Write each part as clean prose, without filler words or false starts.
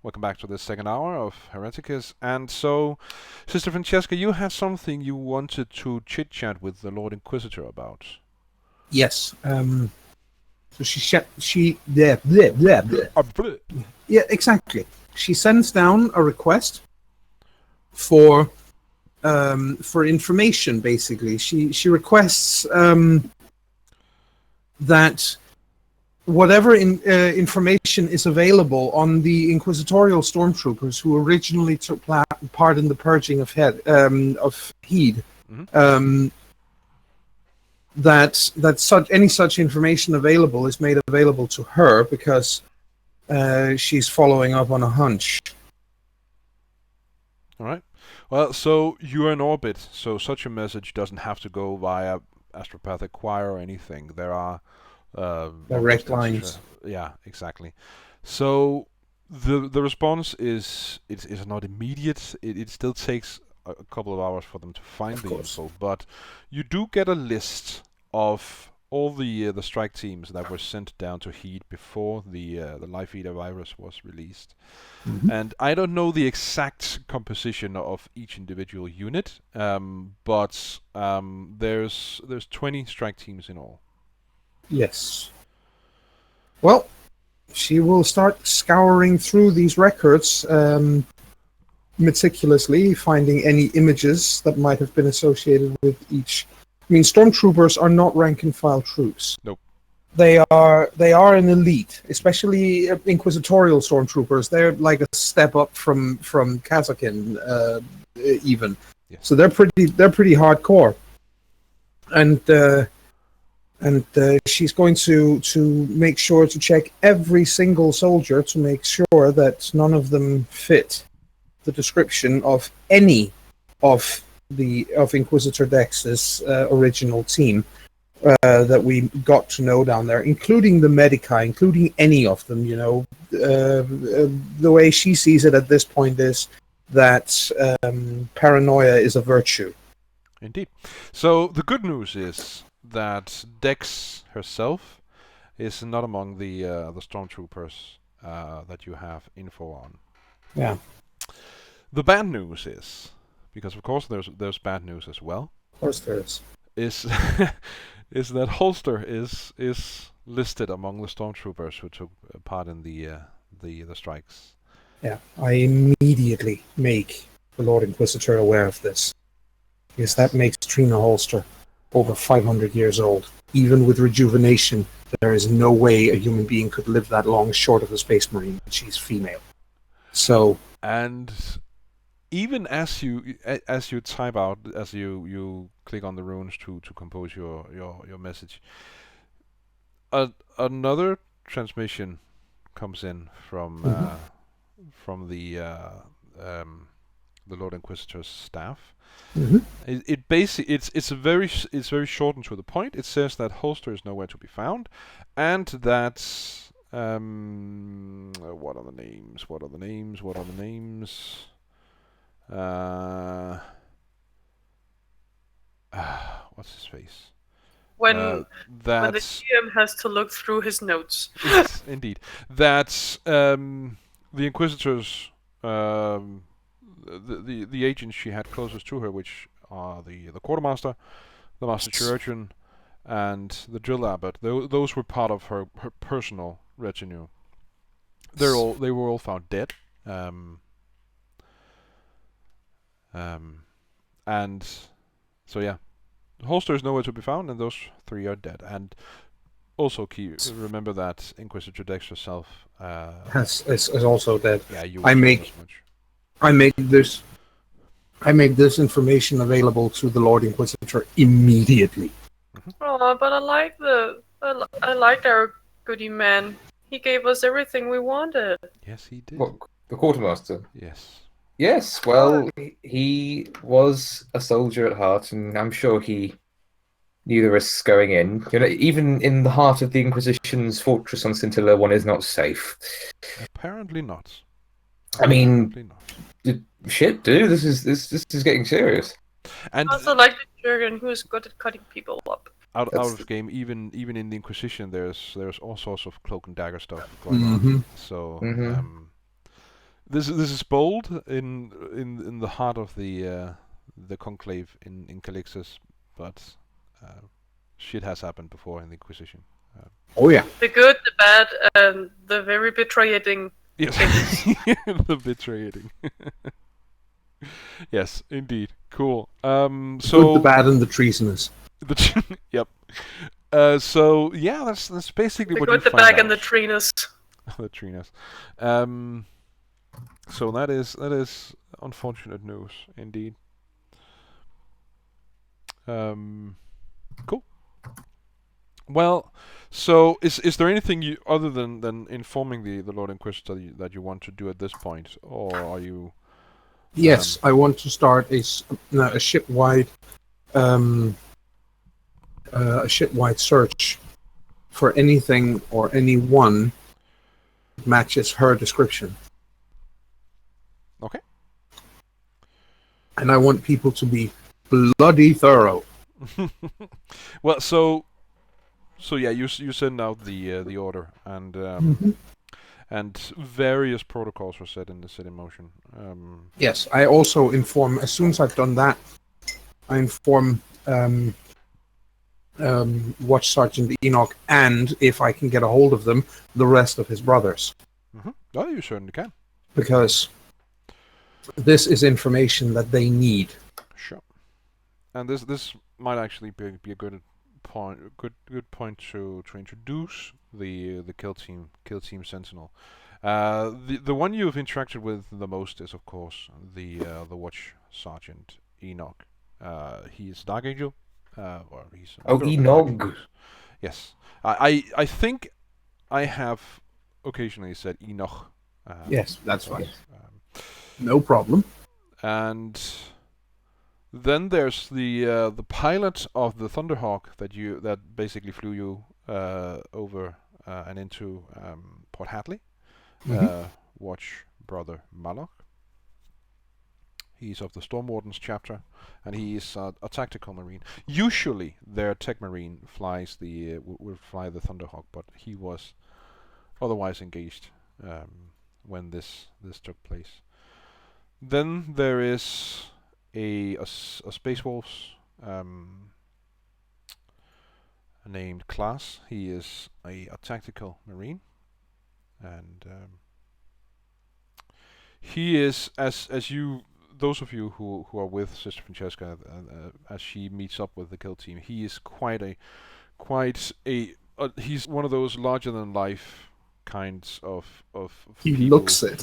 Welcome back to the second hour of Hereticus. And so, Sister Francesca, you had something you wanted to chit-chat with the Lord Inquisitor about. Yes. So yeah, exactly. She sends down a request for information. Basically, she requests that whatever information is available on the inquisitorial stormtroopers who originally took part in the purging of Heed, Mm-hmm. that any such information available is made available to her because she's following up on a hunch. All right. Well, so you're in orbit, so such a message doesn't have to go via astropathic choir or anything. There are Direct lines. Yeah, exactly. So the response is not immediate. It still takes a couple of hours for them to find the info, but you do get a list of all the strike teams that were sent down to Heed before the Life Eater virus was released. Mm-hmm. And I don't know the exact composition of each individual unit, but there's 20 strike teams in all. Yes. Well, she will start scouring through these records meticulously, finding any images that might have been associated with each. I mean, stormtroopers are not rank and file troops. Nope. They are an elite, especially inquisitorial stormtroopers. They're like a step up from Kazakin, even. Yes. So they're pretty hardcore, and she's going to make sure to check every single soldier to make sure that none of them fit the description of any of Inquisitor Dex's original team that we got to know down there, including the Medici, including any of them. You know, the way she sees it at this point is that paranoia is a virtue. Indeed. So the good news is that Dex herself is not among the stormtroopers that you have info on. Yeah. The bad news is, because of course there's bad news as well. Of course there is. Is that Holster is listed among the stormtroopers who took part in the strikes. Yeah, I immediately make the Lord Inquisitor aware of this, because that makes Trina Holster over 500 years old. Even with rejuvenation, there is no way a human being could live that long short of a space marine. She's female. So, and even as you type out, as you click on the runes to compose your message, another transmission comes in from the Lord Inquisitor's staff. Mm-hmm. It's very short and to the point. It says that Holster is nowhere to be found, and that what are the names? What's his face? When the GM has to look through his notes. Yes, indeed. That the Inquisitors, the agents she had closest to her, which are the Quartermaster, the Master Chirurgeon, and the Drill Abbot, those were part of her personal retinue. They were all found dead. And so yeah, Holster is nowhere to be found, and those three are dead. And also remember that Inquisitor Dex herself is also dead. Yeah, I make this information available to the Lord Inquisitor immediately. Mm-hmm. Oh, but I like our goody man. He gave us everything we wanted. Yes, he did. What, the Quartermaster? Yes. Yes, well, he was a soldier at heart, and I'm sure he knew the risks going in. You know, even in the heart of the Inquisition's fortress on Scintilla, one is not safe. Apparently not. I mean, shit, dude, this is getting serious. And I also like the Jurgen, who's good at cutting people up. Out of game, even in the Inquisition, there's all sorts of cloak and dagger stuff going on. So This is bold in the heart of the conclave in Calixtus, but shit has happened before in the Inquisition. Oh yeah. The good, the bad, and the very betraying. Yes, the betraying. Yes, indeed. Cool. So Good, the bad, and the treasonous. Yep. So yeah, that's basically The what good, you the find bad, out. and the treeness. The Trinas. So that is unfortunate news indeed. Cool. Well, so is there anything you other than informing the Lord Inquisitor that you want to do at this point, or are you? Yes, I want to start a shipwide search for anything or anyone that matches her description. Okay. And I want people to be bloody thorough. Well, so yeah, you send out the order, and and various protocols were set in motion. Yes, I also inform, as soon as I've done that, I inform Watch Sergeant Enoch, and if I can get a hold of them, the rest of his brothers. Oh, you certainly can. Because this is information that they need. Sure. And this might actually be a good point to introduce the kill team sentinel. The one you've interacted with the most is, of course, the Watch Sergeant Enoch. He is Dark Angel. Or he's Enoch. Yes, I think I have occasionally said Enoch. Yes, that's fine. No problem. And then there's the pilot of the Thunderhawk that basically flew you over and into Port Hadley. Watch Brother Malok. He's of the Storm Wardens chapter, and he is a tactical marine. Usually, their tech marine flies will fly the Thunderhawk, but he was otherwise engaged when this took place. Then there is a Space Wolves named Klaas. He is a tactical marine, and he is as you. Those of you who are with Sister Francesca as she meets up with the kill team, he is quite a he's one of those larger than life kinds of He people. looks it.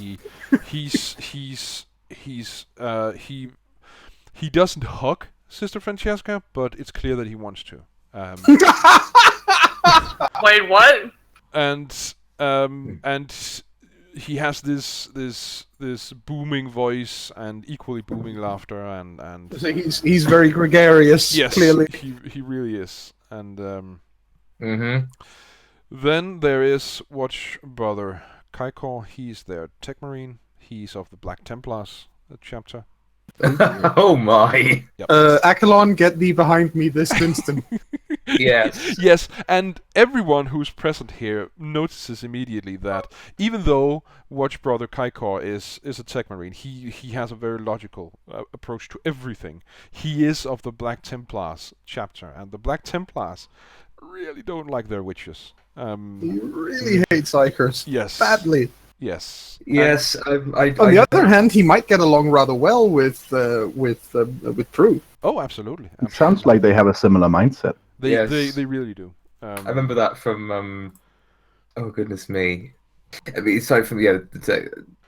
He doesn't hug Sister Francesca, but it's clear that he wants to. Wait, what? And he has this booming voice and equally booming laughter, and So he's very gregarious. yes, Clearly. he really is. And Mm-hmm. then there is Watch Brother Kaikor. He's their tech marine. He's of the Black Templars chapter. Oh my! Yep. Achelon, get thee behind me this instant. Yes. Yes, and everyone who's present here notices immediately that even though Watch Brother Kaikor is a tech marine, he has a very logical approach to everything. He is of the Black Templars chapter, and the Black Templars really don't like their witches. He really hates Ikers. Yes. Badly. Yes. Yes. On the other hand, he might get along rather well with Prue. Oh, absolutely. It sounds like they have a similar mindset. They Yes. they really do. I remember that from. Oh goodness me! I mean, sorry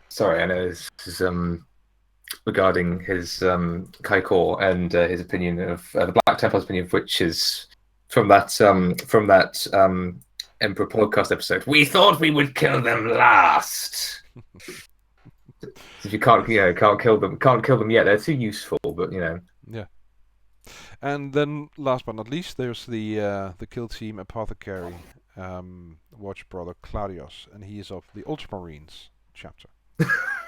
sorry, I know this is regarding his Kaikor and his opinion of the Black Templar's opinion of witches from that Emperor podcast episode. We thought we would kill them last. If you can't kill them yet. They're too useful, but Yeah. And then, last but not least, there's the kill team apothecary, Watch Brother Claudius, and he is of the Ultramarines chapter.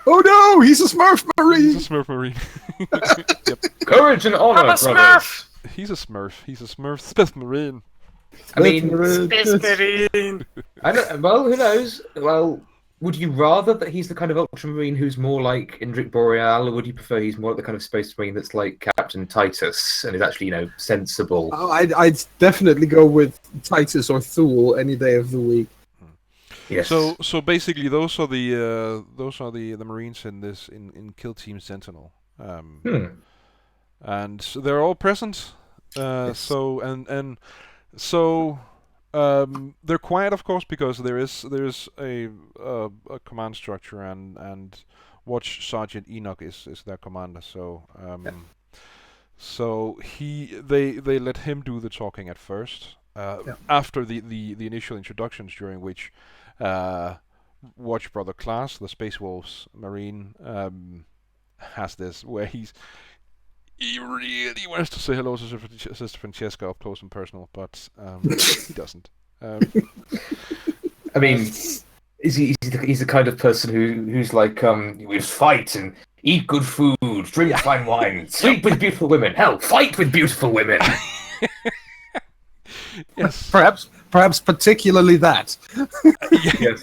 Oh no, he's a Smurf Marine! He's a Smurf Marine. Yep. courage and honor, I'm a brothers. Smurf! He's a Smurf Smith Marine. I mean, Space Marine! I don't, well, who knows? Well, would you rather that he's the kind of Ultramarine who's more like Indrik Boreal, or would you prefer he's more like the kind of Space Marine that's like Captain Titus and is actually, sensible? I'd definitely go with Titus or Thule any day of the week. Yes. So basically, those are the Marines in Kill Team Sentinel. And they're all present. Yes. So they're quiet, of course, because there is a command structure, and Watch Sergeant Enoch is their commander. So so they let him do the talking at first. After the initial introductions, during which Watch Brother Class, the Space Wolves Marine, has this where he really wants to say hello to Sister Francesca up close and personal, but he doesn't. I mean, he's the kind of person who's like, we fight and eat good food, drink fine wine, sleep with beautiful women, hell, fight with beautiful women. Yes. Perhaps particularly that.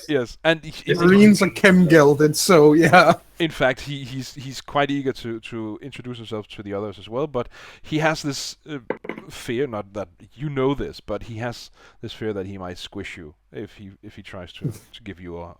Yes. And Marines are chem-gelded, so yeah. In fact, he's quite eager to introduce himself to the others as well, but he has this fear, not that you know this, but he has this fear that he might squish you if he tries to give you a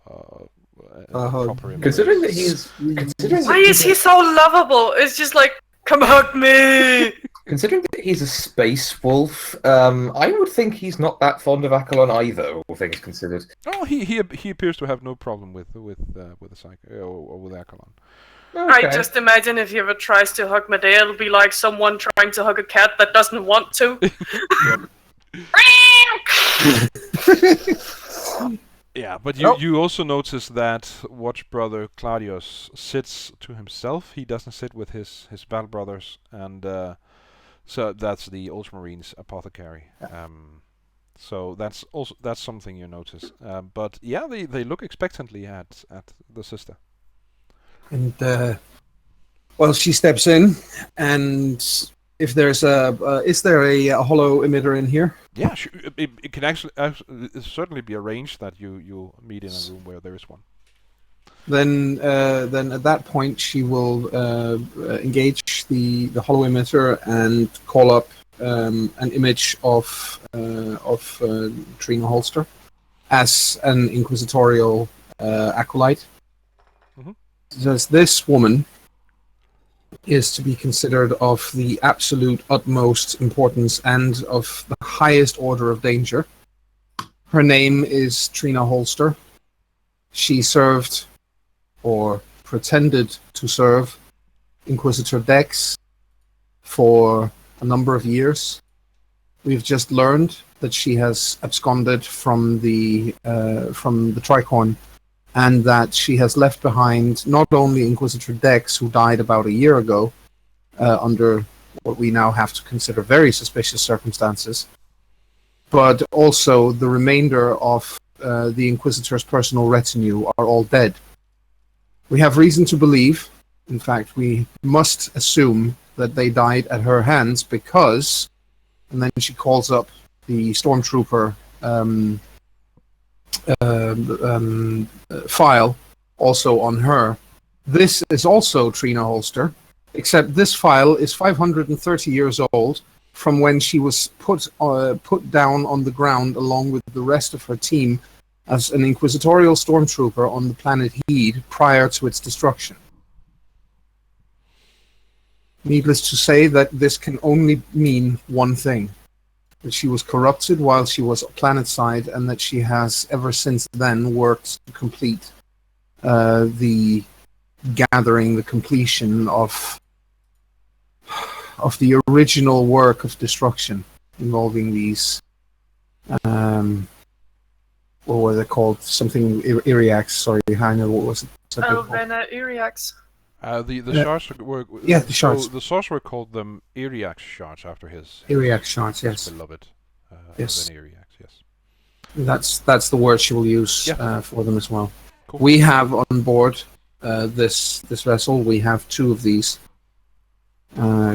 proper image. Considering that Why is he so lovable? It's just like, come hug me! Considering that he's a space wolf, I would think he's not that fond of Akalon either, all things considered. Oh, he appears to have no problem with the Psycho or with Akalon. I Okay. just imagine if he ever tries to hug Medea, it'll be like someone trying to hug a cat that doesn't want to. Yeah, but you also notice that Watch Brother Claudius sits to himself. He doesn't sit with his battle brothers, and so that's the Ultramarines apothecary. So that's something you notice. But yeah, they look expectantly at the sister. And well, she steps in, and if there's is there a hollow emitter in here? Yeah, it can actually certainly be arranged that you meet in a room where there is one. Then at that point she will engage the hollow emitter and call up an image of Trina Holster as an inquisitorial acolyte. Says this woman is to be considered of the absolute utmost importance and of the highest order of danger. Her name is Trina Holster. She served, or pretended to serve, Inquisitor Dex for a number of years. We've just learned that she has absconded from the Tricorn, and that she has left behind not only Inquisitor Dex, who died about a year ago, under what we now have to consider very suspicious circumstances, but also the remainder of the Inquisitor's personal retinue are all dead. We have reason to believe, in fact, we must assume that they died at her hands because, and then she calls up the Stormtrooper file also on her. This is also Trina Holster, except this file is 530 years old from when she was put down on the ground along with the rest of her team as an inquisitorial stormtrooper on the planet Heed prior to its destruction. Needless to say that this can only mean one thing: that she was corrupted while she was planetside, and that she has ever since then worked to complete the gathering, the completion of the original work of destruction involving these what were they called? Something Iriax. Sorry, Heiner, what was it? Alvena Iriax. The shards were the shards. So the sorcerer called them Iriax shards after his Iriax shards, yes. Beloved. Yes. Alvena Iriax, yes. That's the word she will use for them as well. Cool. We have on board this vessel. We have 2 of these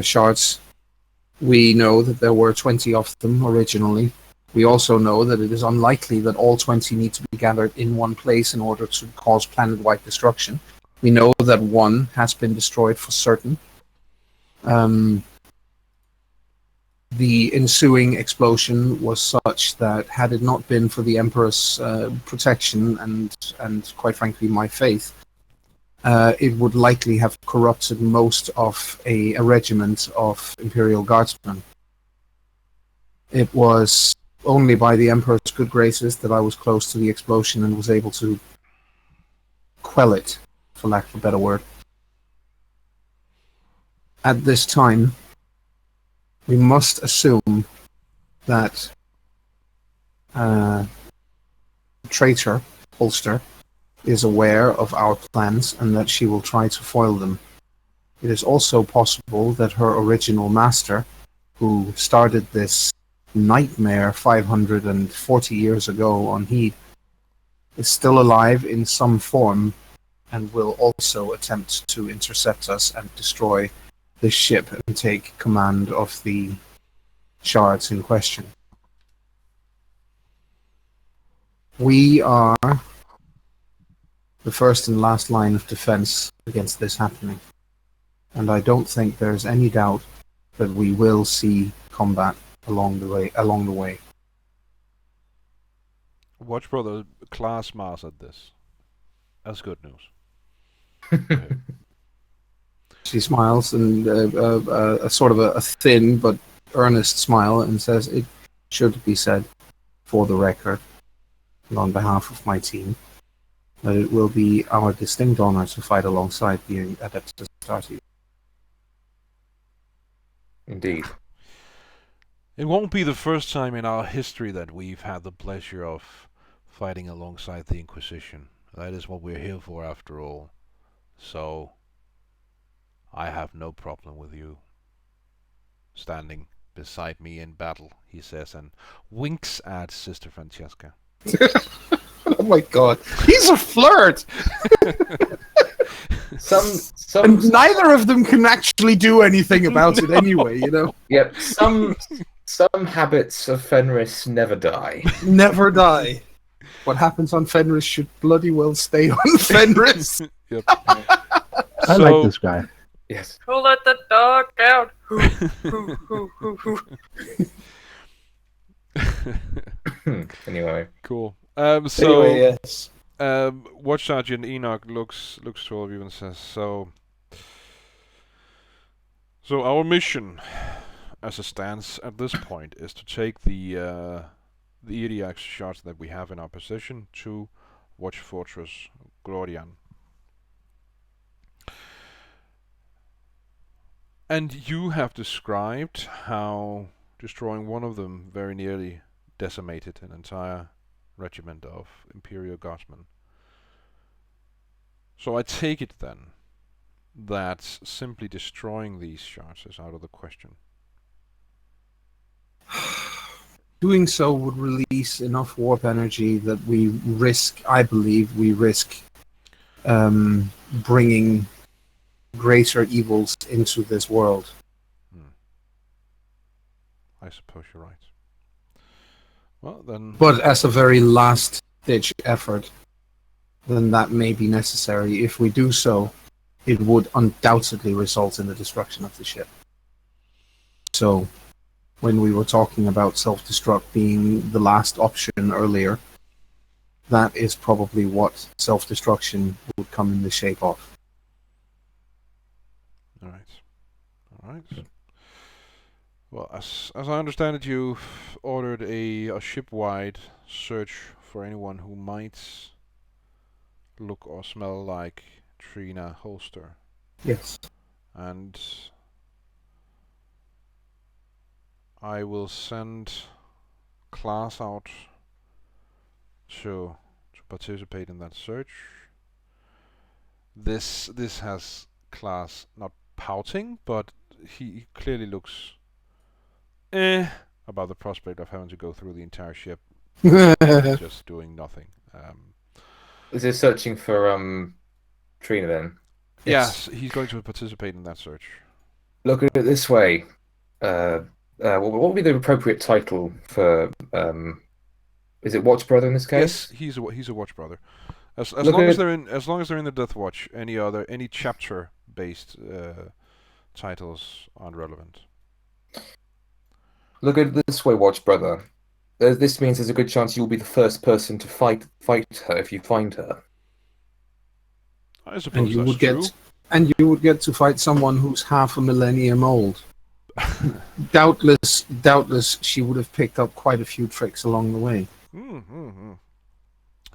shards. We know that there were 20 of them originally. We also know that it is unlikely that all 20 need to be gathered in one place in order to cause planet-wide destruction. We know that one has been destroyed for certain. The ensuing explosion was such that had it not been for the Emperor's protection and quite frankly my faith, it would likely have corrupted most of a regiment of Imperial Guardsmen. It was only by the Emperor's good graces that I was close to the explosion and was able to quell it, for lack of a better word. At this time, we must assume that traitor, Holster, is aware of our plans and that she will try to foil them. It is also possible that her original master, who started this nightmare 540 years ago on Heed, is still alive in some form and will also attempt to intercept us and destroy this ship and take command of the shards in question. We are the first and last line of defense against this happening, and I don't think there's any doubt that we will see combat along the way. Watch Brother class Mars at this. That's good news. She smiles and a sort of a thin but earnest smile and says, "It should be said, for the record, and on behalf of my team, that it will be our distinct honor to fight alongside the Adeptus Astartes." Indeed. It won't be the first time in our history that we've had the pleasure of fighting alongside the Inquisition. That is what we're here for, after all. So, I have no problem with you standing beside me in battle, he says, and winks at Sister Francesca. Oh my god, he's a flirt! And neither of them can actually do anything about it anyway, you know? Yep, some habits of Fenris never die. Never die. What happens on Fenris should bloody well stay on Fenris. Yep. I like this guy. Yes. Who let the dog out? Who? Anyway. Cool. Anyway, yes. Watch Sergeant Enoch looks to all of you and says, So our mission, as it stands at this point, is to take the HERETICUS shards that we have in our possession to Watch Fortress Glorian. And you have described how destroying one of them very nearly decimated an entire regiment of Imperial Guardsmen. So I take it then that simply destroying these shards is out of the question. Doing so would release enough warp energy that I believe we risk bringing greater evils into this world. I suppose you're right. Well, then... But as a very last-ditch effort, then that may be necessary. If we do so, it would undoubtedly result in the destruction of the ship. So, when we were talking about self-destruct being the last option earlier, that is probably what self-destruction would come in the shape of. Alright. Well, as I understand it, you've ordered a ship-wide search for anyone who might look or smell like Trina Holster. Yes. And I will send class out to participate in that search. This has class not pouting, but he clearly looks about the prospect of having to go through the entire ship just doing nothing. Is he searching for Trina then? Yes, he's going to participate in that search. Look at it this way. what would be the appropriate title for? Is it Watch Brother in this case? Yes, he's a watch brother. As Look long as at- they're in the Death Watch, any chapter based titles aren't relevant. Look at it this way, Watch Brother. This means there's a good chance you'll be the first person to fight her if you find her. I suppose And you that's would true. you would get to fight someone who's half a millennium old. Doubtless, she would have picked up quite a few tricks along the way. Mm-hmm.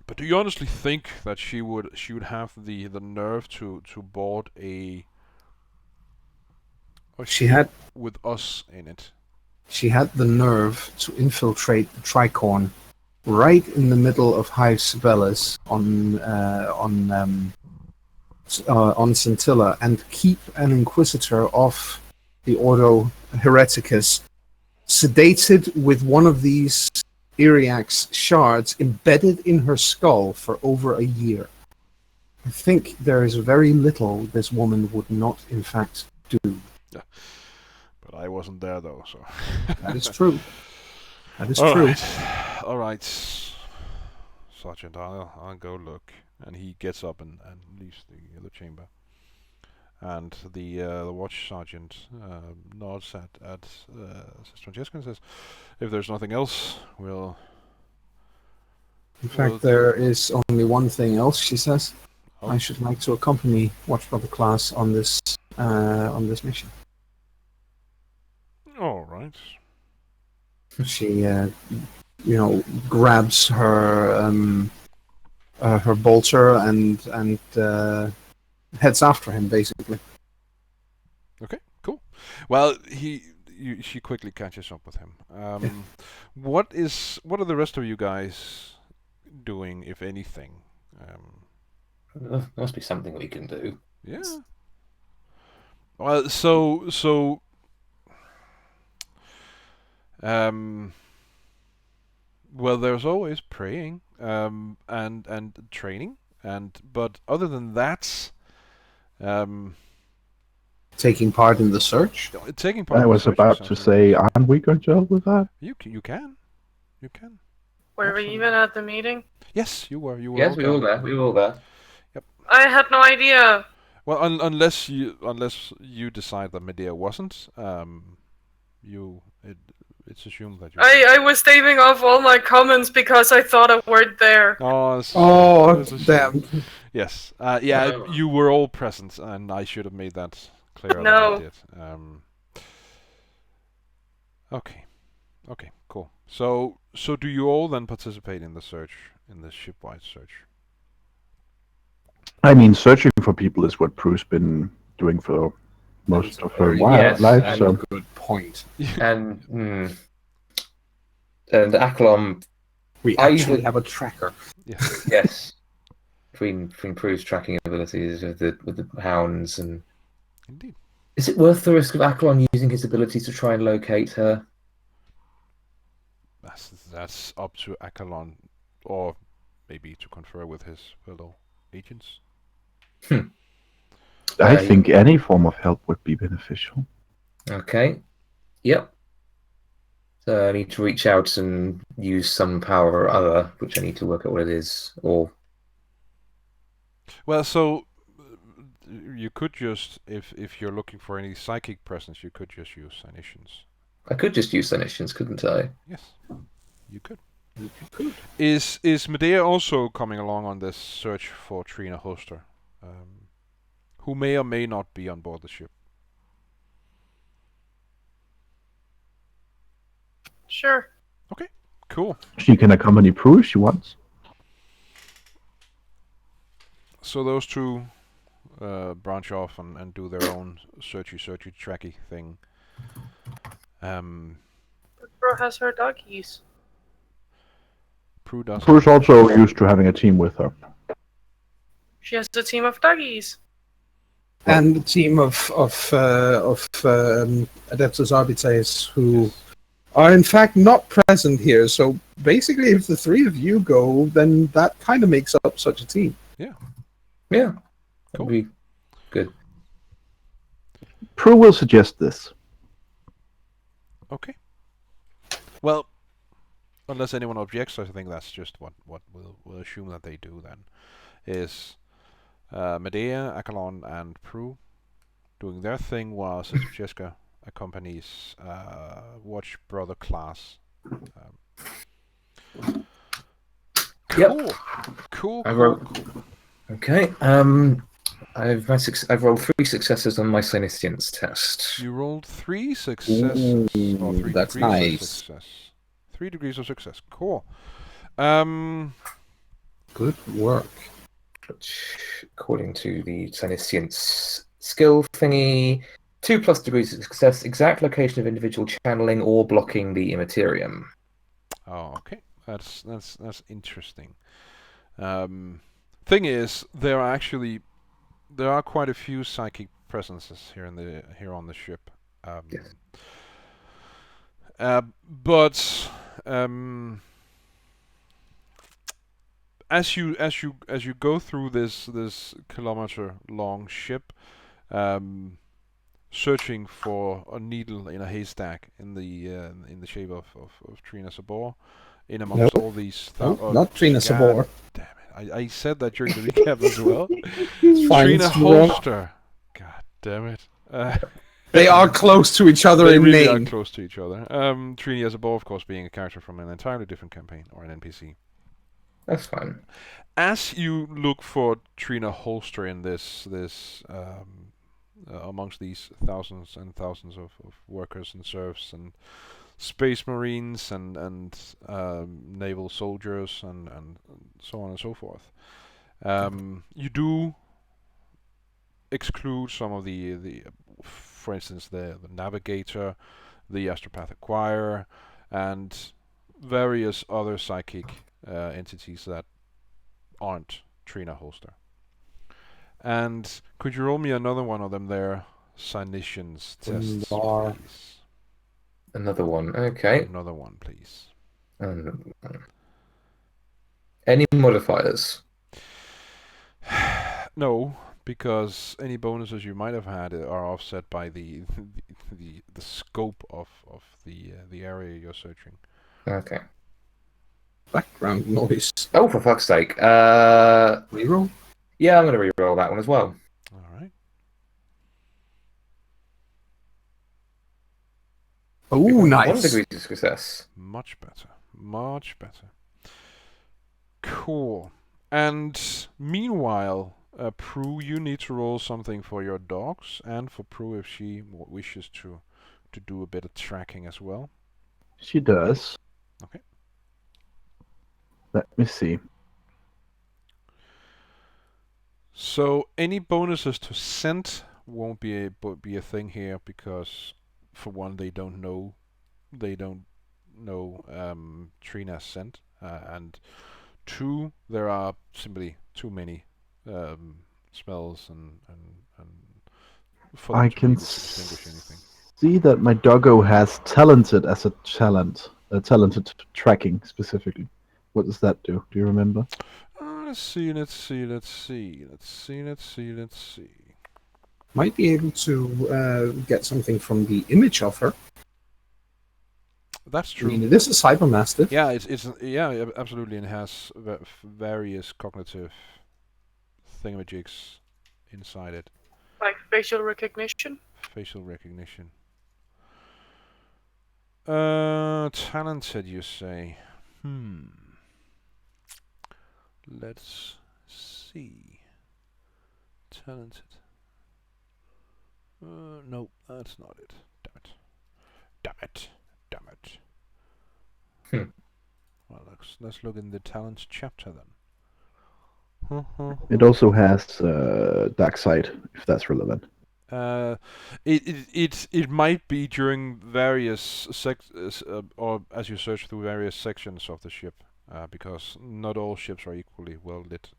But do you honestly think that she would have the nerve to board a She had with us in it? She had the nerve to infiltrate the Tricorn right in the middle of Hive Sibelius on Scintilla and keep an Inquisitor off the Ordo Hereticus sedated with one of these Iriax shards embedded in her skull for over a year. I think there is very little this woman would not, in fact, do. But I wasn't there though, so. That is true. That is All true. right. All right, Sergeant. I'll go look. And he gets up and leaves the chamber. And the watch sergeant nods at Sister Francesca and says, "If there's nothing else, we'll." In fact, there is only one thing else, she says. Oh. I should like to accompany Watch Brother class on this mission. All right. She, grabs her her bolter and heads after him, basically. Okay, cool. Well, she quickly catches up with him. What are the rest of you guys doing, if anything? There must be something we can do. Yeah. Well, so well, there's always praying, and training, but other than that, Taking part in the search. taking part. I in the was search about is to something say, aren't we going to help with that? you can. Were we even at the meeting? Yes, you were. Yes, we were all there. We were all there. I had no idea. Well, unless you decide that Medea wasn't, it's assumed that you. I was staving off all my comments because I thought I weren't there. Oh, it's a shame. Damn. Yes. Yeah, you were all present, and I should have made that clearer No. than I did. Okay. Okay, cool. So do you all then participate in the search, in the shipwide search? I mean, searching for people is what Prue's been doing for most of her Yes, life. and So Good point. And Aklom, We I actually usually- have a tracker. Yes. yes, between Prue's tracking abilities with the hounds, and Indeed. is it worth the risk of Aklon using his ability to try and locate her? That's up to Akalon, or maybe to confer with his fellow agents. I think any form of help would be beneficial. Okay. Yep. So I need to reach out and use some power or other, which I need to work out what it is. Or Well, so you could just, if you're looking for any psychic presence, you could just use Cynicians. I could just use Cynicians, couldn't I? Yes, you could. Is Medea also coming along on this search for Trina Hoster, who may or may not be on board the ship? Sure. Okay, cool. She can accompany Prue if she wants. So those two branch off and do their own searchy tracky thing. Bro has her doggies. Prue does. Prue's also used to having a team with her. She has a team of doggies. And a team of Adeptus Arbites who are in fact not present here. So basically, if the three of you go, then that kind of makes up such a team. Yeah. Cool. That'd be good. Prue will suggest this. Okay. Well, unless anyone objects, I think that's just what we'll assume that they do then. Is Medea, Akalon, and Prue doing their thing while Sister Francesca accompanies Watch Brother class. Cool. Cool. I Cool. wrote- Cool. Okay. I've rolled 3 successes on my Senescience test. You rolled 3 successes. Or 3 that's degrees of nice. success. 3 degrees of success. Cool. Good work. Which, according to the Senescience skill thingy, 2+ degrees of success, exact location of individual channeling or blocking the Immaterium. Oh, okay. That's interesting. Thing is, there are quite a few psychic presences here on the ship. Yes. But as you go through this kilometer-long ship, searching for a needle in a haystack in the shape of Trina Sabor, in amongst all these. Not Trina Sabor. Damn it! I said that during the recap as well. Fine, Trina it's wrong. Holster. God damn it! They are close to each other They in really name. are close to each other. Trina Sabor, of course, being a character from an entirely different campaign or an NPC. That's fine. As you look for Trina Holster in this amongst these thousands and thousands of workers and serfs and space marines and naval soldiers and so on and so forth, you do exclude some of the for instance the navigator, the astropathic choir, and various other psychic entities that aren't Trina Holster. And could you roll me another one of them there? Sinitians tests, please. Another one. Okay. Another one, please. Any modifiers? No, because any bonuses you might have had are offset by the scope of the area you're searching. Okay. Background noise. Oh, for fuck's sake. Reroll? Yeah, I'm going to reroll that one as well. All right. Oh, 1 nice. degree of success. Much better. Much better. Cool. And meanwhile, Prue, you need to roll something for your dogs, and for Prue if she wishes to do a bit of tracking as well. She does. Okay. Let me see. So any bonuses to scent won't be a thing here because, for one, they don't know Trina's scent, and 2, there are simply too many smells and for them I to be can able to distinguish anything. see that my doggo has talented as a talented tracking specifically. What does that do? Do you remember? Let's see. Might be able to get something from the image of her. That's I true. mean, it is a cybermastiff. Yeah, it's absolutely, and it has various cognitive thingamajigs inside it. Like facial recognition. Facial recognition. Talented, you say? Let's see. Talented. No, that's not it. Damn it. Well, let's look in the talents chapter then. It also has dark side, if that's relevant. It might be during various or as you search through various sections of the ship, because not all ships are equally well lit.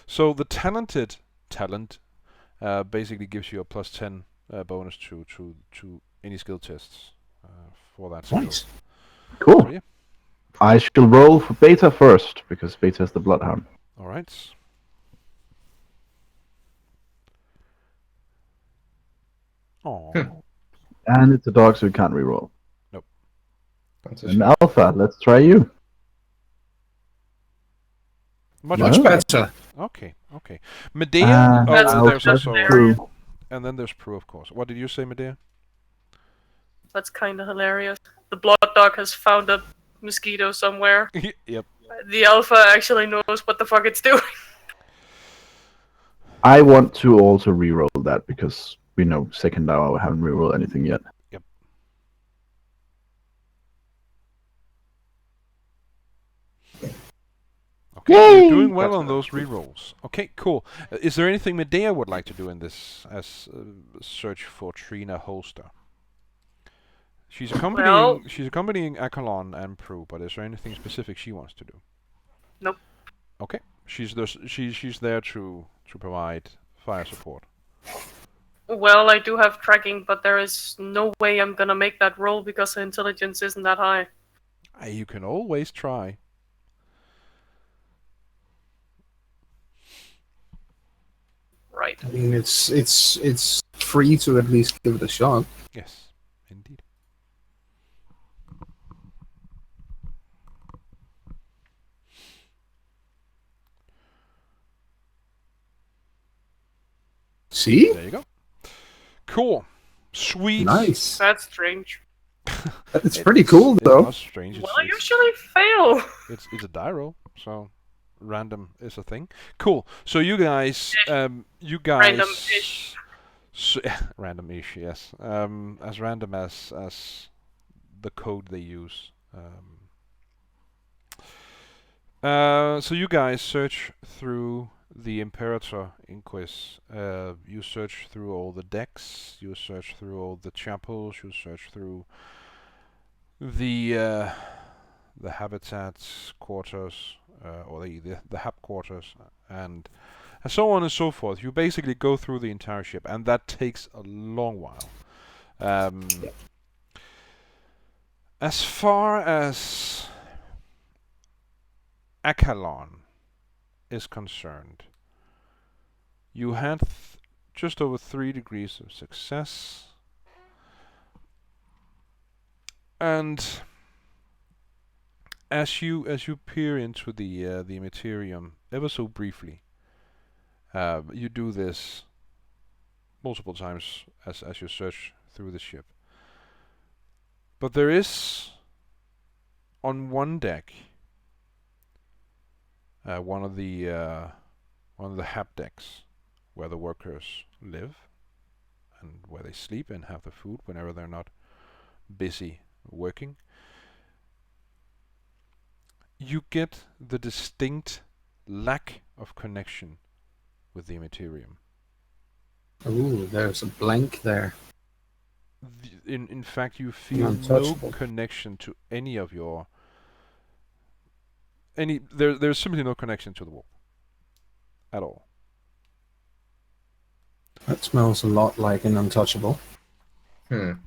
So the talent basically gives you a +10 bonus to any skill tests for that skill. Nice. Cool. So, yeah. I shall roll for Beta first, because Beta is the Bloodhound. All right. Oh. And it's a dog, so we can't reroll. And Alpha, let's try you. Much Much better. better. Okay. Medea. That's- There's that's also hilarious. and then there's Prue, of course. What did you say, Medea? That's kind of hilarious. The blood dog has found a mosquito somewhere. Yep. The alpha actually knows what the fuck it's doing. I want to also reroll that because we know second hour I haven't rerolled anything yet. Okay, Yay! you're doing well That's on those rerolls. Okay, cool. Is there anything Medea would like to do in this as search for Trina Holster? She's accompanying Akalon and Prue, but is there anything specific she wants to do? Nope. Okay, she's there to provide fire support. Well, I do have tracking, but there is no way I'm gonna make that roll because the intelligence isn't that high. You can always try. Right. I mean, it's free to at least give it a shot. Yes, indeed. See? There you go. Cool. Sweet. Nice. That's strange. It's pretty cool, It's though. not strange. Well, I usually fail. It's a die roll, so random is a thing. Cool. So you guys, Random-ish. random-ish, yes. As random as the code they use. So you guys search through the Imperator Inquis. You search through all the decks. You search through all the chapels. You search through the habitats quarters, or the hab quarters, and so on and so forth. You basically go through the entire ship, and that takes a long while. As far as Akalon is concerned, you had just over 3 degrees of success, and as you peer into the Imperium ever so briefly, you do this multiple times as you search through the ship. But there is on one deck, one of the hab decks, where the workers live and where they sleep and have the food whenever they're not busy working. You get the distinct lack of connection with the Imperium. Ooh, there's a blank there. In fact, you feel no Untouchable. connection to any of your there's simply no connection to the warp at all. That smells a lot like an untouchable. Suppose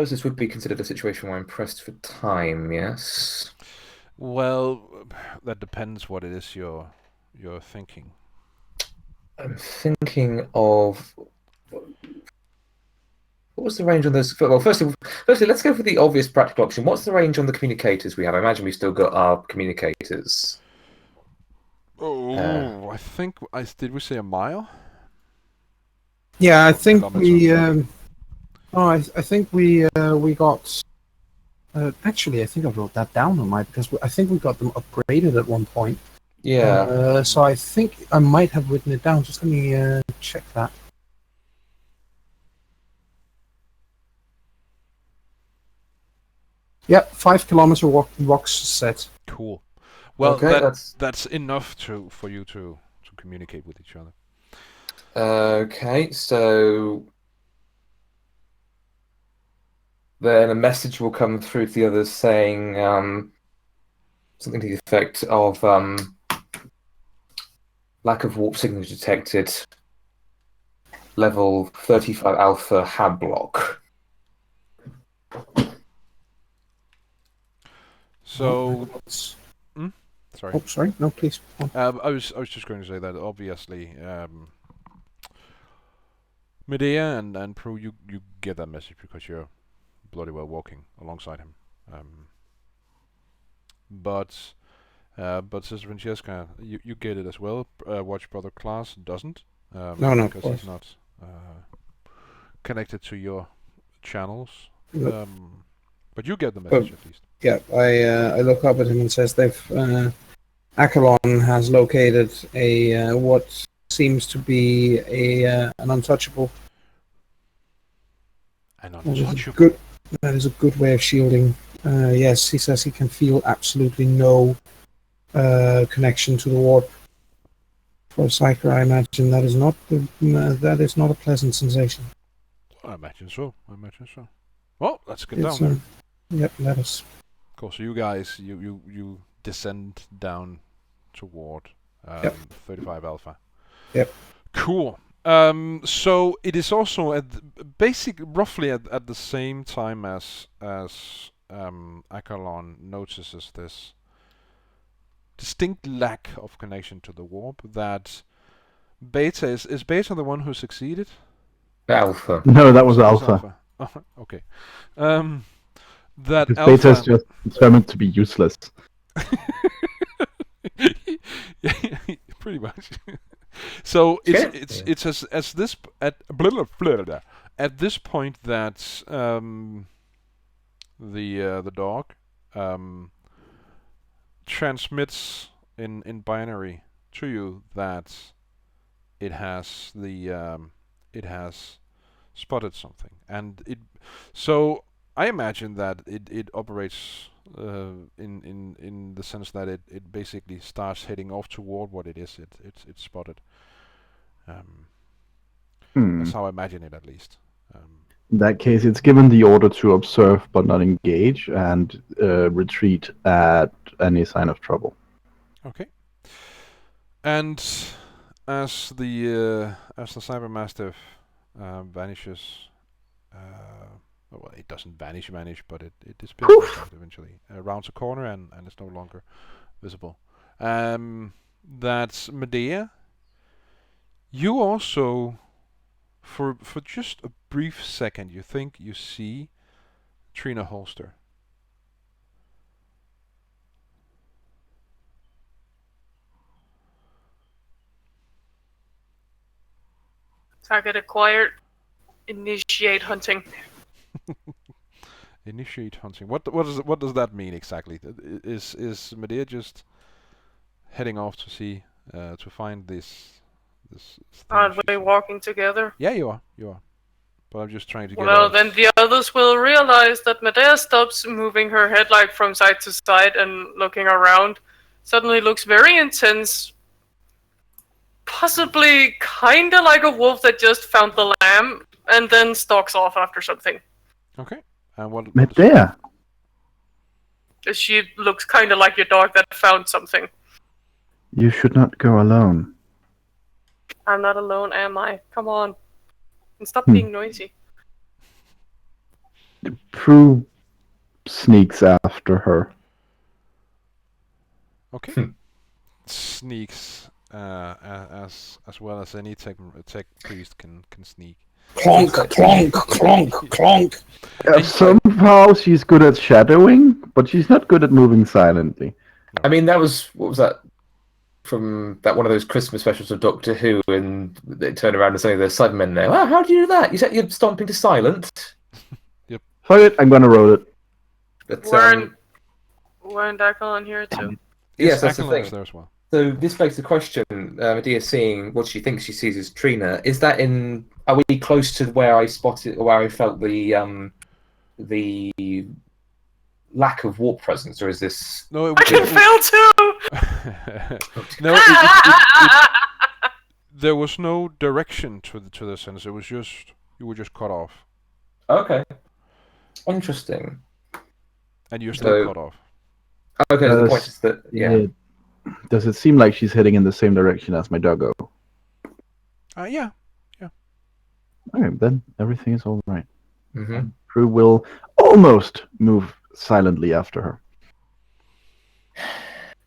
this would be considered a situation where I'm pressed for time, yes? Well, that depends what it is you're thinking. I'm thinking of... What was the range on those? Well, firstly, let's go for the obvious practical option. What's the range on the communicators we have? I imagine we've still got our communicators. Oh, I think did we say a mile? Yeah, I think Kilometer. we. I think we got. Actually, I think I wrote that down on because I think we got them upgraded at one point. Yeah. So I think I might have written it down. Just let me check that. Yep, 5 kilometer rocks set. Cool. Well, Okay, that's enough for you to communicate with each other. Okay, so then a message will come through to the others saying something to the effect of lack of warp signal detected, level 35 alpha hab block. So, sorry. Oh, sorry. No, please. I was just going to say that obviously Medea and Prue, you get that message because you're bloody well walking alongside him. But Sister Francesca, you get it as well. Watch Brother Klaas doesn't. No, of Because course. he's not connected to your channels. Nope. But you get the message at least. Yeah, I look up at him and says Acheron has located a what seems to be an untouchable. And That is a untouchable. good. That is a good way of shielding. Yes, he says he can feel absolutely no connection to the warp. For a psyker, I imagine that is not a pleasant sensation. I imagine so. Well, let's get It's, down there. Yep, let us. Cool. So you guys, you descend down toward Yep. 35 Alpha. Yep. Cool. So it is also roughly at the same time as Acheron notices this distinct lack of connection to the warp that Beta is Beta the one who succeeded? Alpha. No, that was It was Alpha. Oh, okay. That Because Alpha Beta is just determined to be useless. Yeah, pretty much. So Yeah. it's as this at this point that the dog transmits in binary to you that it has spotted something, and so I imagine that it operates in the sense that it basically starts heading off toward what it is it's spotted. That's how I imagine it, at least. In that case, it's given the order to observe but not engage and retreat at any sign of trouble. Okay. And as the cybermastiff vanishes, well, it doesn't vanish, but it disappears eventually. Rounds a corner and it's no longer visible. That's Medea. You also, for just a brief second, you think you see Trina Holster. Target acquired. Initiate hunting. Initiate hunting. What does that mean exactly? Is Medea just heading off to see to find this thing Aren't she we saw? walking together? Yeah, you are. But I'm just trying to get. Well, then the others will realize that Medea stops moving her head like from side to side and looking around. Suddenly looks very intense. Possibly kinda like a wolf that just found the lamb and then stalks off after something. Okay. And what? Medea! She looks kinda like your dog that found something. You should not go alone. I'm not alone, am I? Come on. And stop being noisy. Prue sneaks after her. Okay. Sneaks as well as any tech priest can sneak. Clonk, clonk, clonk, clonk. Somehow she's good at shadowing, but she's not good at moving silently. I mean, what was that? From that one of those Christmas specials of Doctor Who, and they turn around and say there's Cybermen there. Wow, how do you do that? You set your stomping to silent. Fuck it, I'm gonna roll it. But, Weren't Acheron here too? yes, that's the Acheron thing. is there as well. So this begs the question: Medea seeing what she thinks she sees as Trina. Is that in? Are we close to where I spotted, or where I felt the lack of warp presence, or is this? No, I can fail too! No, there was no direction to the sense. It was just you were just cut off, Okay, interesting. and you're still So- cut off. Okay, so the point is that Does it seem like she's heading in the same direction as my doggo? Yeah. Okay, then everything is all right. Mm-hmm. Prue will almost move silently after her.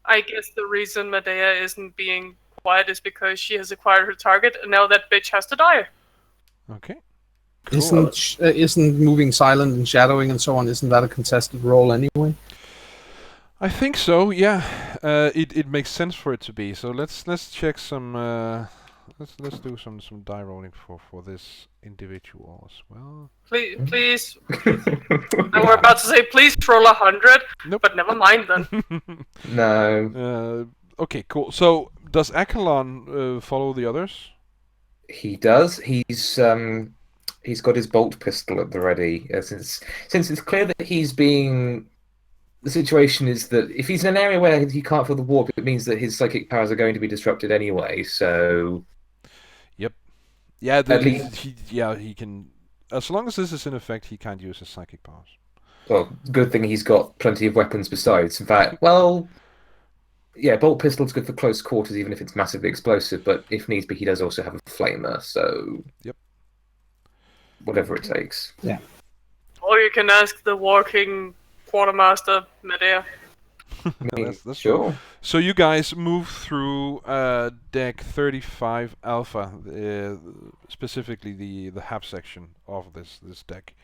I guess the reason Medea isn't being quiet is because she has acquired her target, and now that bitch has to die. Okay. Cool. Isn't moving silent and shadowing and so on? Isn't that a contested role anyway? I think so. Yeah. It makes sense for it to be. So let's check some. Let's do some die rolling for this individual as well. Please. I were about to say, please roll 100. Nope. But never mind then. No. Okay. Cool. So does Akalon follow the others? He does. He's got his bolt pistol at the ready. Since it's clear that he's being. The situation is that if he's in an area where he can't feel the warp, it means that his psychic powers are going to be disrupted anyway. So. Yep. Yeah. At least. He can. As long as this is in effect, he can't use his psychic powers. Well, good thing he's got plenty of weapons besides. In fact, well. Yeah, bolt pistol's good for close quarters, even if it's massively explosive. But if needs be, he does also have a flamer. So. Yep. Whatever it takes. Yeah. Or you can ask the walking quartermaster Medea. That's sure. So you guys move through deck 35 Alpha, specifically the HAP section of this deck.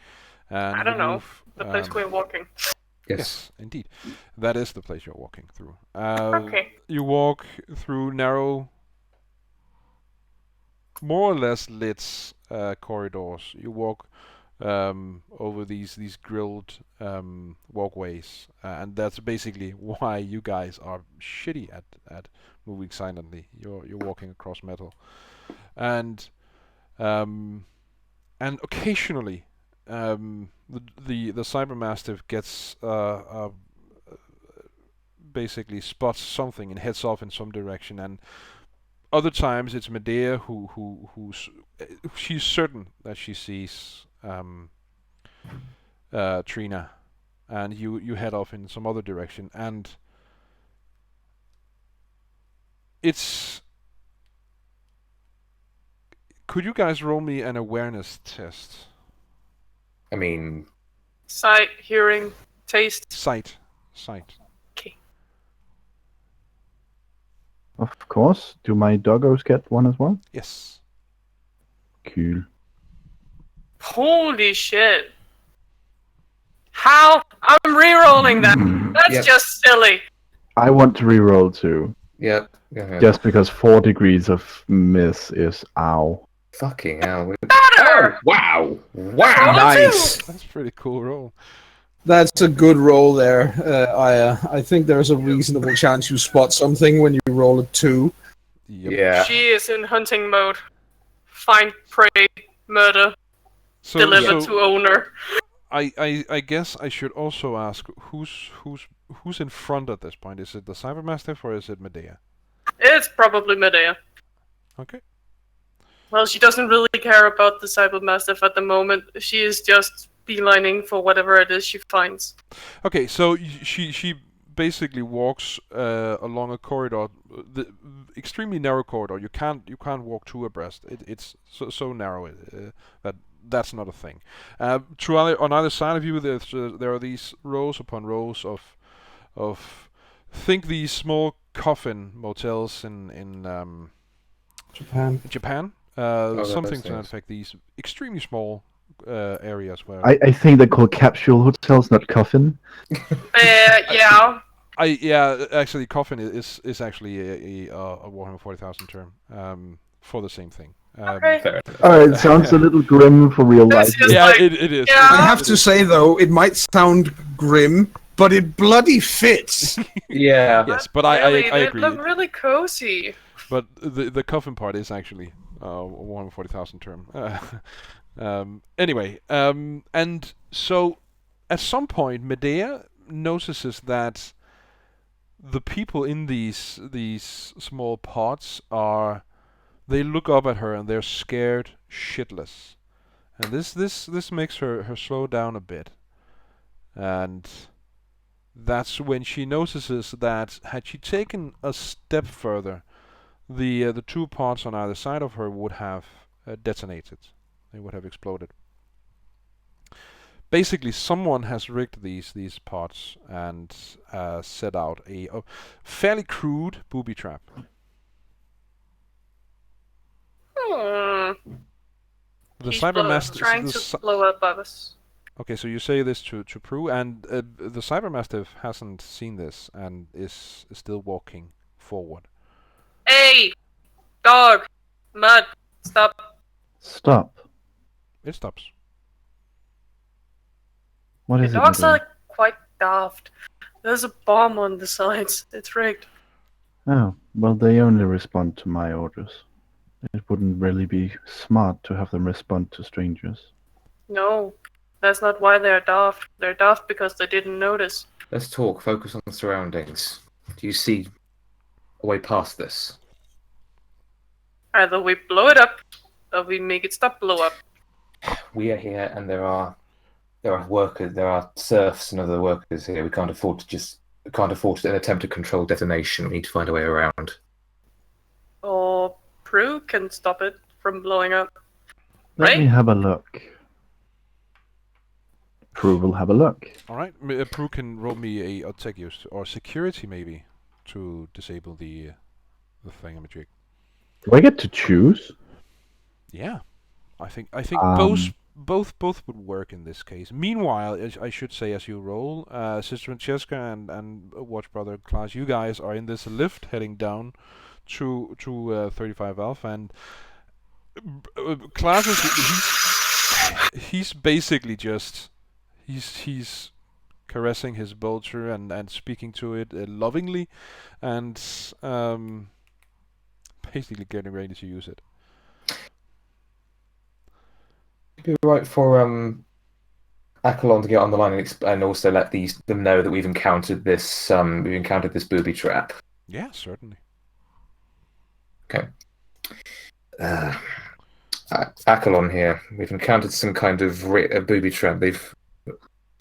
And I don't know. move, The place we're walking. Yes, indeed. That is the place you're walking through. Okay. You walk through narrow, more or less lit corridors. You walk over these grilled walkways, and that's basically why you guys are shitty at moving silently. You're walking across metal, and occasionally the cybermastiff gets basically spots something and heads off in some direction, and other times it's Medea who's she's certain that she sees Trina, and you head off in some other direction, and it's. Could you guys roll me an awareness test? I mean, Sight, hearing, taste. Sight. Okay. Of course. Do my doggos get one as well? Yes. Cool. Holy shit. How? I'm re-rolling that. That's Yep. just silly. I want to reroll too. yep. Go ahead. Just because 4 degrees of miss is ow. Fucking hell. Better! Wow. Wow. Nice. That's a pretty cool roll. That's a good roll there, Aya. I think there's a reasonable chance you spot something when you roll a 2. Yep. Yeah. She is in hunting mode. Find prey, murder, deliver to owner. I guess I should also ask who's in front at this point. Is it the Cybermastiff or is it Medea? It's probably Medea. Okay. Well, she doesn't really care about the Cybermastiff at the moment. She is just beelining for whatever it is she finds. Okay, so she basically walks along a corridor, the extremely narrow corridor. You can't walk two abreast. It's so narrow that's not a thing. On either side of you, there are these rows upon rows of think these small coffin motels in Japan. Something to that effect. These extremely small areas where I think they're called capsule hotels, not coffin. Yeah. Actually, coffin is actually a Warhammer 40,000 term for the same thing. Okay. Fair. It sounds a little grim for real life. It's just Yeah, like, it is. yeah. I have to say, though, it might sound grim, but it bloody fits. Yeah. Yes, but Really, I they agree. look really cozy. But the coffin part is actually a Warhammer 40,000 term. Anyway, and so at some point, Medea notices that the people in these small pods they look up at her and they're scared shitless, and this makes her slow down a bit, and that's when she notices that had she taken a step further, the 2 pods on either side of her would have detonated. They would have exploded. Basically, someone has rigged these pods and set out a fairly crude booby trap. The He's Cybermaster. trying to blow up us. Okay, so you say this to Prue, and the Cybermastiff hasn't seen this and is still walking forward. Hey! Dog! Mud! Stop! Stop. It stops. What The is it? dogs Medea? are quite daft. There's a bomb on the sides. It's rigged. Oh, well, they only respond to my orders. It wouldn't really be smart to have them respond to strangers. No, that's not why they're daft. They're daft because they didn't notice. Let's talk. Focus on the surroundings. Do you see a way past this? Either we blow it up, or we make it stop blow up. We are here, and there are workers, there are serfs and other workers here. We can't afford to attempt to control detonation. We need to find a way around. Or Prue can stop it from blowing up. Let me Right? have a look. Prue will have a look. All right, Prue can roll me a tech use or security maybe to disable the thingamajig. Do I get to choose? Yeah, I think Um, both would work in this case. Meanwhile, I should say, as you roll, Sister Francesca and Watch Brother Klaus, you guys are in this lift heading down to 35 Alpha, and Klaus he's basically just he's caressing his vulture and speaking to it lovingly, and basically getting ready to use it. It'd be right for Akalon to get on the line and also let them know that we've encountered this booby trap. Yeah, certainly. Okay. Akalon here. We've encountered some kind of booby trap.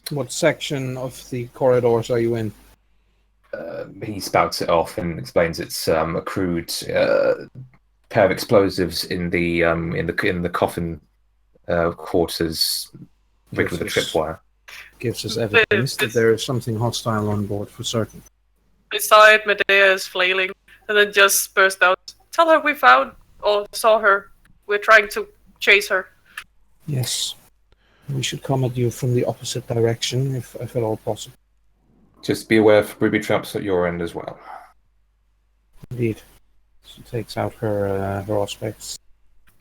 What section of the corridors are you in? He spouts it off and explains it's a crude pair of explosives in the coffin quarters rigged with a tripwire. Gives us evidence that there is something hostile on board for certain. Beside Medea is flailing, and then just burst out. Tell her we found or saw her. We're trying to chase her. Yes. We should come at you from the opposite direction, if at all possible. Just be aware of booby traps at your end as well. Indeed. She takes out her aspects.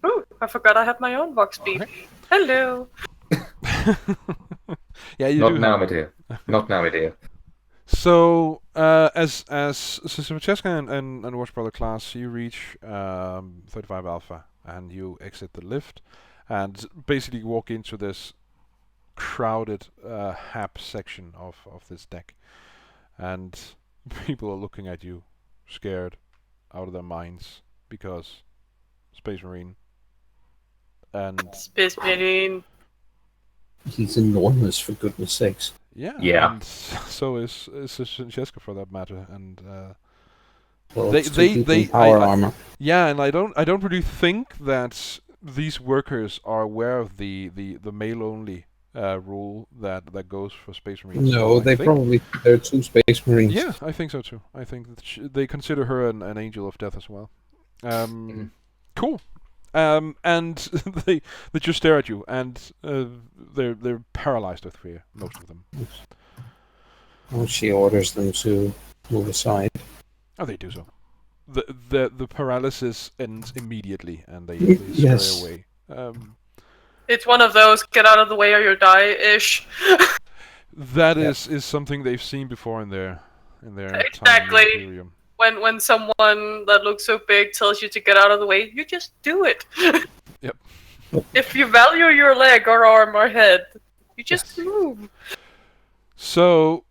Ooh, I forgot I had my own vox beam. Okay. Hello. Yeah, you Not do. now, my dear. Not now, my dear. So, as Sister Francesca and Watch Brother Klaus, you reach 35 Alpha and you exit the lift and basically walk into this crowded HAP section of this deck, and people are looking at you, scared out of their minds because Space Marine. And Space Marine. He's enormous, for goodness sakes. Yeah. and so is Sister Francesca for that matter, and Well, They- it's two they- people in they- power I- armor. yeah, and I don't really think that these workers are aware of the male only rule that goes for Space Marines. No, So I they think- probably they're two space marines. Yeah, I think so too. I think that they consider her an angel of death as well. Cool. And they just stare at you, and they're paralyzed with fear, most of them. Well, she orders them to move aside. Oh, they do so. The paralysis ends immediately, and they Yes. scurry away. It's one of those get out of the way or you die-ish. That is something they've seen before in their Exactly. time in Imperium. When someone that looks so big tells you to get out of the way, you just do it. Yep. If you value your leg or arm or head, you just move. So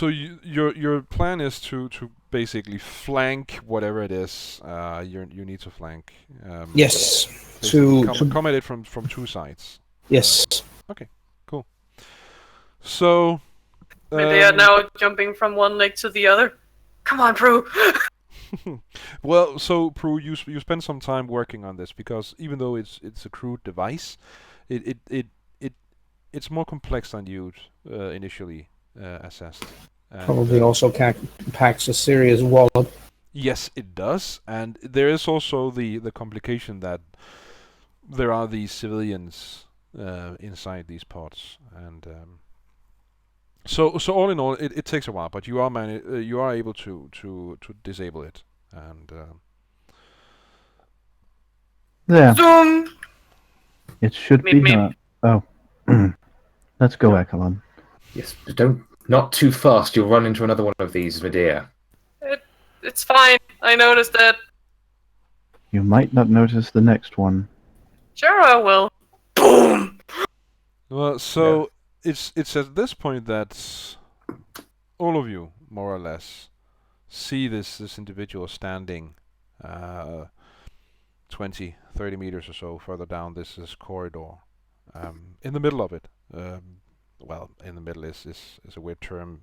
your plan is to basically flank whatever it is you need to flank. Yes. Basically To come at it from two sides. yes. So. They are now jumping from one leg to the other. Come on, Prue. Well, so Prue, you spend some time working on this because even though it's a crude device, it's more complex than you initially assessed. And, Probably also packs a serious wallop. yes, it does, and there is also the complication that there are these civilians inside these pods, and so all in all, it takes a while, but you are able to disable it, and There. Zoom! It should Meep, be meep. her. Oh. Let's go, Akalon. Yes, but not too fast. You'll run into another one of these, Medea. It's fine. I noticed that. You might not notice the next one. Sure, I will. Boom! well, so it's at this point that all of you, more or less, see this individual standing 20, 30 meters or so further down this corridor. In the middle of it. Well, in the middle is a weird term,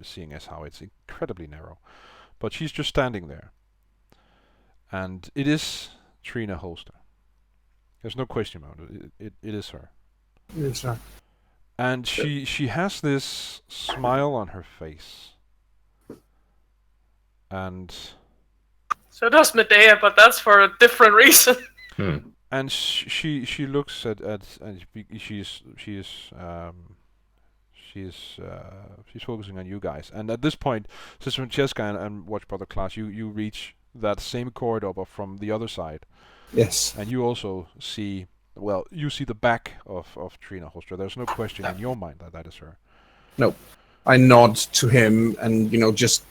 seeing as how it's incredibly narrow. But she's just standing there. And it is Trina Holster. There's no question about it. It is her. Yes, sir. And she has this smile on her face. And So does Medea, but that's for a different reason. and she looks at and she's focusing on you guys. And at this point, Sister Francesca and Watch Brother Class, you reach that same corridor but from the other side. Yes. And you also see, well, you see the back of Trina Holster. There's no question in your mind that is her. No. I nod to him and, just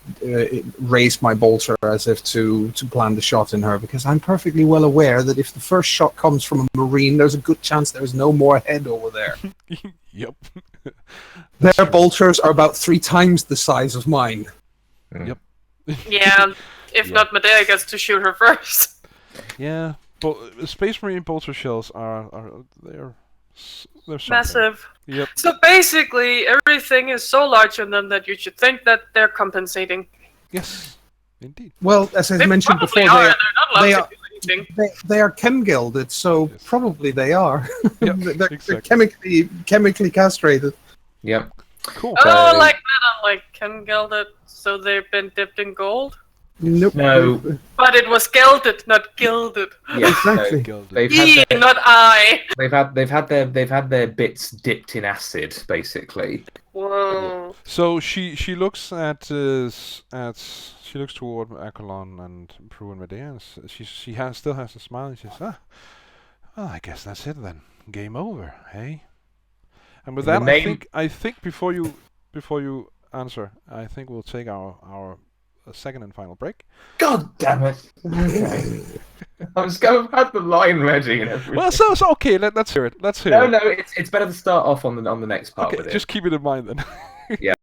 raise my bolter as if to plan the shot in her, because I'm perfectly well aware that if the first shot comes from a Marine, there's a good chance there's no more head over there. Yep. Their bolters are about 3 times the size of mine. Yep. Yeah, if Yeah. not, Medea gets to shoot her first. Yeah, but Space Marine bolter shells they're something. Massive. Yep. So basically, everything is so large in them that you should think that they're compensating. Yes, indeed. Well, as I They mentioned probably before, are. they They're not allowed they to are- do anything. they are chem gilded, so Yes. probably they are. Yep, they're exactly. chemically castrated. Yep. Cool. Oh, So- like that, like chem gilded, so they've been dipped in gold. Nope. No. But it was gilded, not gilded. Yeah, Exactly. Gilded. They've E, had their, not I. they've had their bits dipped in acid, basically. Whoa. So she looks at she looks toward Akalon and Prue and Medea. And she still has a smile. And she says, well, I guess that's it then. Game over, hey. And with The that, name- I think before you answer, I think we'll take our second and final break. God damn it! Okay. I was going to have the line ready and everything. Well, so okay. Let's hear it. Let's hear no, it. no, it's better to start off on the next part Okay, with it. just keep it in mind then. Yeah.